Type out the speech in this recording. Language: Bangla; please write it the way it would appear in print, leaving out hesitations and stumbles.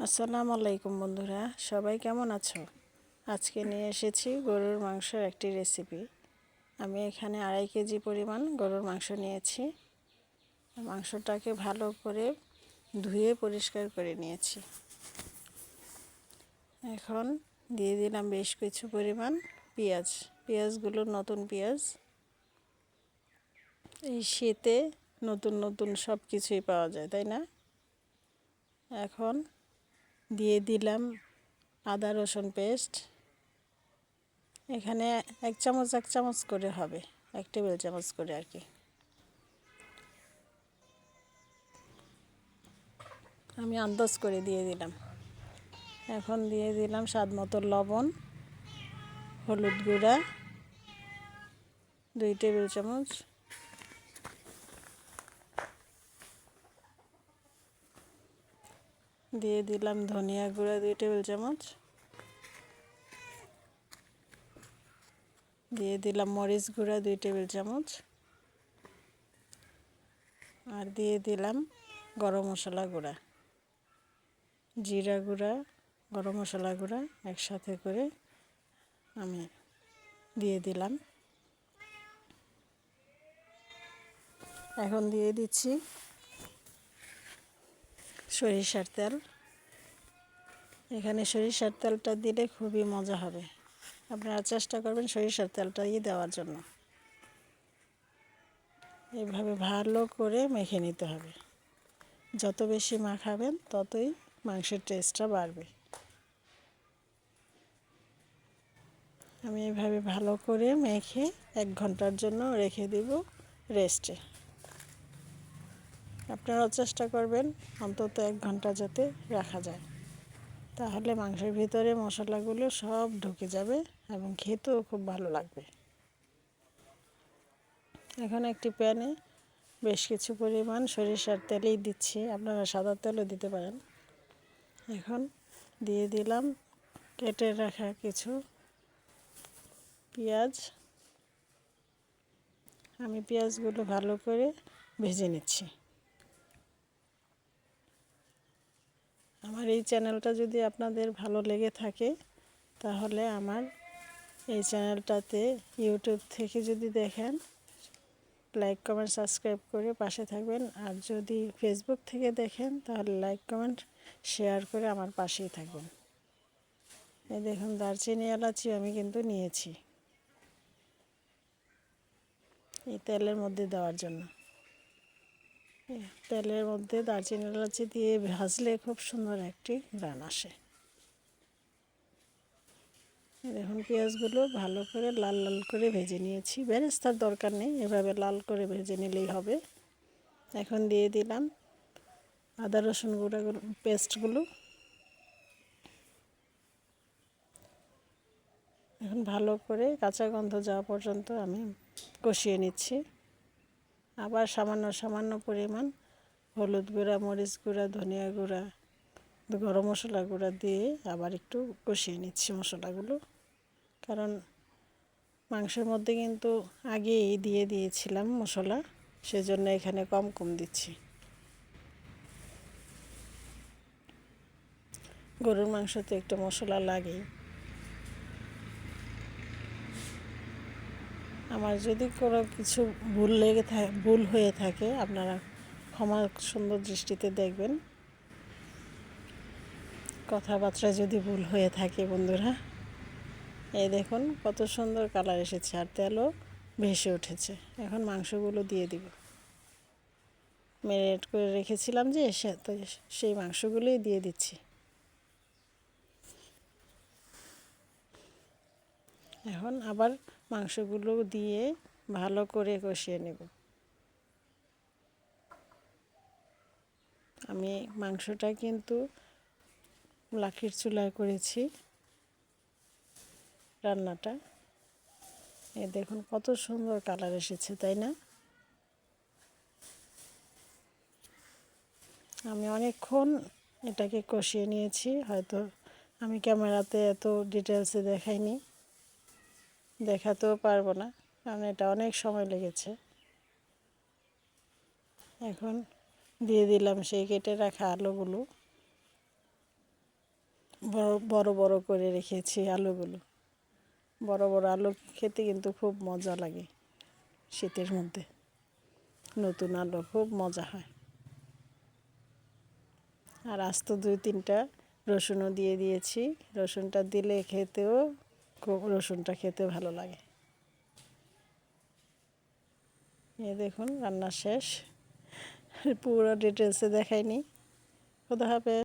আসসালামু আলাইকুম বন্ধুরা, সবাই কেমন আছো? আজকে নিয়ে এসেছি গরুর মাংসের একটি রেসিপি। আমি এখানে 2.5 কেজি পরিমাণ গরুর মাংস নিয়েছি। মাংসটাকে ভালো করে ধুয়ে পরিষ্কার করে নিয়েছি। এখন দিয়ে দিলাম বেশ কিছু পরিমাণ পেঁয়াজ। পেঁয়াজগুলো নতুন পেঁয়াজ। এই শীতে নতুন নতুন সব কিছুই পাওয়া যায়, তাই না? এখন দিয়ে দিলাম আদা রসুন পেস্ট। এখানে এক চামচ করে হবে, 1 টেবিল চামচ করে আর কি। আমি আন্দাজ করে দিয়ে দিলাম। এখন দিয়ে দিলাম স্বাদ মতো লবণ, হলুদ গুঁড়া 2 টেবিল চামচ, দিয়ে দিলাম ধনিয়া গুঁড়া 2 টেবিল চামচ, দিয়ে দিলাম মরিচ গুঁড়া 2 টেবিল চামচ, আর দিয়ে দিলাম গরম মশলা গুঁড়া, জিরা গুঁড়া, গরম মশলা গুঁড়া একসাথে করে আমি দিয়ে দিলাম। এখন দিয়ে দিচ্ছি সরিষার তেল। এখানে সরিষার তেলটা দিলে খুবই মজা হবে। আপনারা চেষ্টা করবেন সরিষার তেলটাই দেওয়ার জন্য। এভাবে ভালো করে মেখে নিতে হবে। যত বেশি মাখাবেন ততই মাংসের টেস্টটা বাড়বে। আমি এভাবে ভালো করে মেখে 1 ঘন্টার জন্য রেখে দেব রেস্টে। আপনারাও চেষ্টা করবেন অন্তত 1 ঘন্টা যাতে রাখা যায়, তাহলে মাংসের ভিতরে মশলাগুলো সব ঢুকে যাবে এবং খেতেও খুব ভালো লাগবে। এখন একটি প্যানে বেশ কিছু পরিমাণ সরিষার তেলই দিচ্ছি, আপনারা সাদা তেলও দিতে পারেন। এখন দিয়ে দিলাম কেটে রাখা কিছু পেঁয়াজ। আমি পেঁয়াজগুলো ভালো করে ভেজে নিচ্ছি। আমার এই চ্যানেলটা যদি আপনাদের ভালো লেগে থাকে তাহলে আমার এই চ্যানেলটাতে ইউটিউব থেকে যদি দেখেন লাইক কমেন্ট সাবস্ক্রাইব করে পাশে থাকবেন, আর যদি ফেসবুক থেকে দেখেন তাহলে লাইক কমেন্ট শেয়ার করে আমার পাশেই থাকবেন। এই দেখুন দারচিনি এলাচি আমি কিন্তু নিয়েছি এই তেলের মধ্যে দেওয়ার জন্য। তেলের মধ্যে দারচিনি এলাচি দিয়ে ভাজলে খুব সুন্দর একটি ঘ্রাণ আসে। দেখুন পেঁয়াজগুলো ভালো করে লাল লাল করে ভেজে নিয়েছি, বেরেস্তার দরকার নেই, এভাবে লাল করে ভেজে নিলেই হবে। এখন দিয়ে দিলাম আদা রসুন গুঁড়াগুলো পেস্টগুলো। এখন ভালো করে কাঁচা গন্ধ যাওয়া পর্যন্ত আমি কষিয়ে নিচ্ছি। আবার সামান্য সামান্য পরিমাণ হলুদ গুঁড়া, মরিচ গুঁড়া, ধনিয়া গুঁড়া, গরম মশলা গুঁড়া দিয়ে আবার একটু কষিয়ে নিচ্ছি মশলাগুলো, কারণ মাংসের মধ্যে কিন্তু আগেই দিয়ে দিয়েছিলাম মশলা, সেজন্য এখানে কম কম দিচ্ছি। গরুর মাংসতে একটু মশলা লাগেই। আমার যদি কোনো কিছু ভুল হয়ে থাকে আপনারা ক্ষমা সুন্দর দৃষ্টিতে দেখবেন। কথাবার্তা যদি ভুল হয়ে থাকে বন্ধুরা। এই দেখুন কত সুন্দর কালার এসেছে আর তেলও ভেসে উঠেছে। এখন মাংসগুলো দিয়ে দিব। ম্যারিনেট করে রেখেছিলাম যে সেই মাংসগুলোই দিয়ে দিচ্ছি। এখন আবার মাংসগুলো দিয়ে ভালো করে কষিয়ে নেব। আমি মাংসটা কিন্তু লাঠির চুলায় করেছি রান্নাটা। এই দেখুন কত সুন্দর কালার এসেছে, তাই না? আমি অনেকক্ষণ এটাকে কষিয়ে নিয়েছি, হয়তো আমি ক্যামেরাতে এত ডিটেলসে দেখাইনি, দেখাতেও পারবো না কারণ এটা অনেক সময় লেগেছে। এখন দিয়ে দিলাম সেই কেটে রাখা আলুগুলো। বড় বড় বড় করে রেখেছি আলুগুলো। বড় বড় আলু খেতে কিন্তু খুব মজা লাগে শীতের মধ্যে। নতুন আলু খুব মজা হয়। আর আস্ত 2-3টা রসুনও দিয়ে দিয়েছি। রসুনটা দিলে খেতেও খুব, রসুনটা খেতে ভালো লাগে। এই দেখুন রান্না শেষ। পুরো ডিটেলসে দেখাইনি। খোদা হাফেজ।